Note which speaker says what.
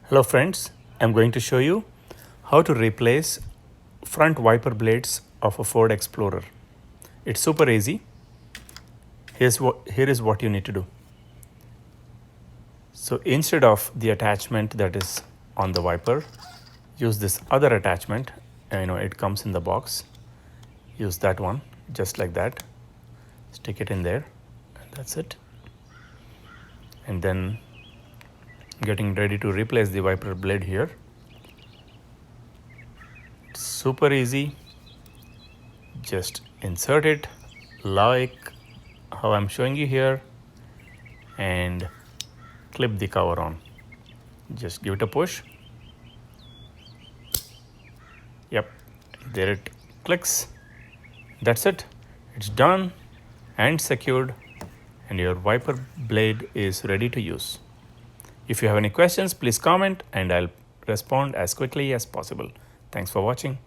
Speaker 1: Hello friends, I'm going to show you how to replace front wiper blades of a Ford Explorer. It's super easy. Here is what you need to do. So instead of the attachment that is on the wiper, use this other attachment. It comes in the box. Use that one just like that. Stick it in there and that's it. And then getting ready to replace the wiper blade here. It's super easy. Just insert it like how I'm showing you here and clip the cover on. Just give it a push. Yep, there it clicks. That's it. It's done and secured, and your wiper blade is ready to use. If you have any questions, please comment and I'll respond as quickly as possible. Thanks for watching.